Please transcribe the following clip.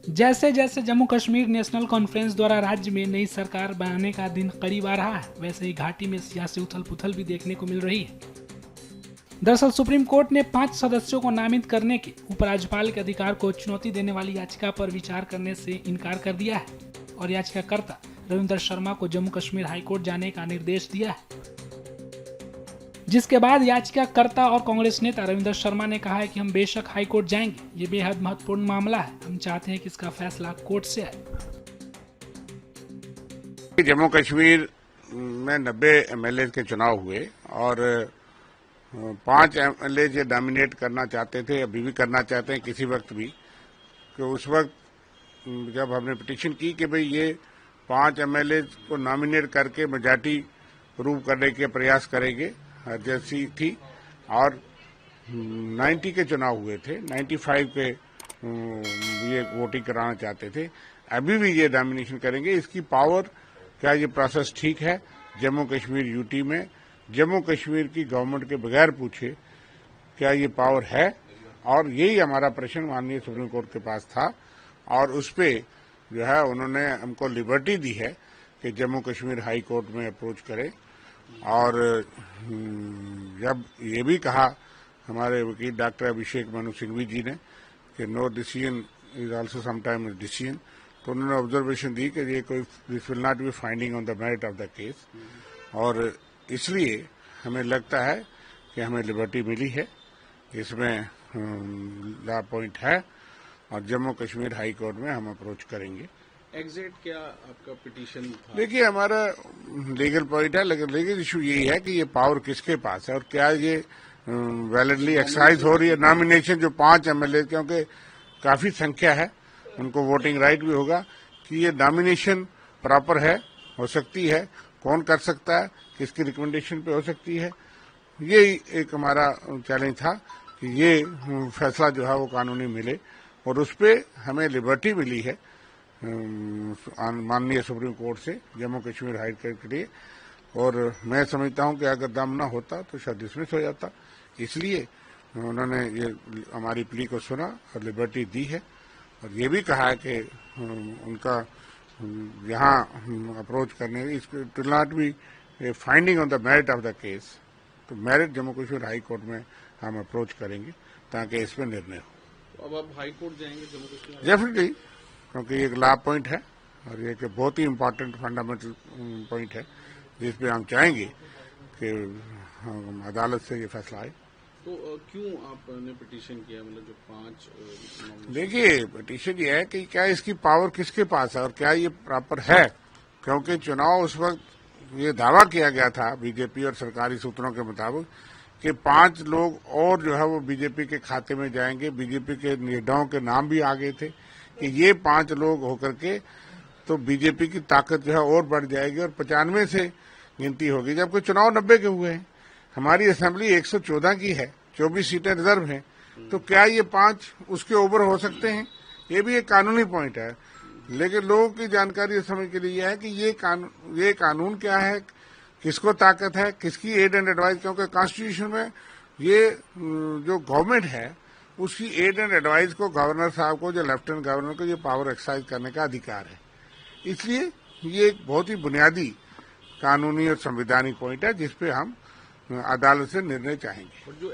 जैसे जैसे Jammu Kashmir national conference द्वारा राज्य में नई सरकार बनाने का दिन करीब आ रहा है, वैसे ही घाटी में सियासी उथल पुथल भी देखने को मिल रही है। दरअसल सुप्रीम कोर्ट ने 5 सदस्यों को नामित करने के उपराज्यपाल के अधिकार को चुनौती देने वाली याचिका पर विचार करने से इनकार कर दिया है और याचिकाकर्ता रविंदर शर्मा को जम्मू कश्मीर हाईकोर्ट जाने का निर्देश दिया है। जिसके बाद याचिकाकर्ता और कांग्रेस नेता रविंदर शर्मा ने कहा है कि हम बेशक हाईकोर्ट जाएंगे, ये बेहद महत्वपूर्ण मामला है, हम चाहते हैं कि इसका फैसला कोर्ट से आए। जम्मू कश्मीर में 90 एमएलए के चुनाव हुए और 5 एमएलए जो नॉमिनेट करना चाहते थे, अभी भी करना चाहते हैं किसी वक्त भी। तो उस वक्त जब हमने पिटीशन की कि भाई ये 5 एमएलए को नॉमिनेट करके मेजॉरिटी प्रूव करने के प्रयास करेंगे, अर्जेंसी थी। और 90 के चुनाव हुए थे, 95 के ये वोटिंग कराना चाहते थे, अभी भी ये नॉमिनेशन करेंगे। इसकी पावर, क्या ये प्रोसेस ठीक है? जम्मू कश्मीर यूटी में जम्मू कश्मीर की गवर्नमेंट के बगैर पूछे क्या ये पावर है? और यही हमारा प्रश्न माननीय सुप्रीम कोर्ट के पास था और उस पे जो है उन्होंने हमको लिबर्टी दी है कि जम्मू कश्मीर हाई कोर्ट में अप्रोच करें। और जब ये भी कहा हमारे वकील डॉक्टर अभिषेक मनु सिंघवी जी ने कि no decision is also sometime decision, तो उन्होंने ऑब्जर्वेशन दी कि ये कोई this will not be finding on the merit of the case. और इसलिए हमें लगता है कि हमें लिबर्टी मिली है, इसमें लॉ पॉइंट है और जम्मू कश्मीर हाई कोर्ट में हम अप्रोच करेंगे। एग्जैक्ट क्या आपका पिटीशन था? देखिए, हमारा लीगल पॉइंट है, लेकिन लीगल इशू यही है कि ये पावर किसके पास है और क्या ये वैलिडली एक्सरसाइज हो रही है। नॉमिनेशन जो 5 एमएलए, क्योंकि काफी संख्या है, उनको वोटिंग राइट भी होगा, कि ये नॉमिनेशन प्रॉपर है, हो सकती है, कौन कर सकता है, किसकी रिकमेंडेशन पे हो सकती है। यही एक हमारा चैलेंज था कि ये फैसला जो है वो कानूनी मिले और उस पर हमें लिबर्टी मिली है माननीय सुप्रीम कोर्ट से जम्मू कश्मीर हाई कोर्ट के लिए। और मैं समझता हूं कि अगर दम ना होता तो शायद डिसमिस हो जाता। इसलिए उन्होंने ये हमारी प्ली को सुना और लिबर्टी दी है और ये भी कहा है कि उनका यहाँ अप्रोच करने will not be finding on the merit of the case. तो merit Jammu Kashmir high court में हम अप्रोच करेंगे ताकि इस पर निर्णय हो। अब आप हाई कोर्ट जाएंगे जम्मू कश्मीर? डेफिनेटली, क्योंकि ये एक लॉ पॉइंट है और ये एक बहुत ही इम्पोर्टेंट फंडामेंटल पॉइंट है जिसपे हम चाहेंगे कि अदालत से ये फैसला आए। तो क्यों आपने पिटीशन किया? मतलब जो 5 देखिए, पिटीशन ये है कि क्या इसकी पावर किसके पास है और क्या ये प्रॉपर है। क्योंकि चुनाव उस वक्त ये दावा किया गया था बीजेपी और सरकारी सूत्रों के मुताबिक कि 5 लोग और जो है वो बीजेपी के खाते में जाएंगे। बीजेपी के नेताओं के नाम भी आ गए थे कि ये 5 लोग होकर के तो बीजेपी की ताकत जो है और बढ़ जाएगी और 95 से गिनती होगी, जबकि चुनाव 90 के हुए हैं। हमारी असेंबली 114 की है, 24 सीटें रिजर्व हैं, तो क्या ये 5 उसके ऊपर हो सकते हैं? ये भी एक कानूनी पॉइंट है। लेकिन लोगों की जानकारी समझ के लिए यह है कि ये कानून क्या है, किसको ताकत है, किसकी एड एंड एडवाइस। क्योंकि कॉन्स्टिट्यूशन में ये जो गवर्नमेंट है उसकी एड एंड एडवाइस को गवर्नर साहब को, जो लेफ्टिनेंट गवर्नर को, ये पावर एक्सरसाइज करने का अधिकार है। इसलिए ये एक बहुत ही बुनियादी कानूनी और संवैधानिक पॉइंट है जिसपे हम अदालत से निर्णय चाहेंगे।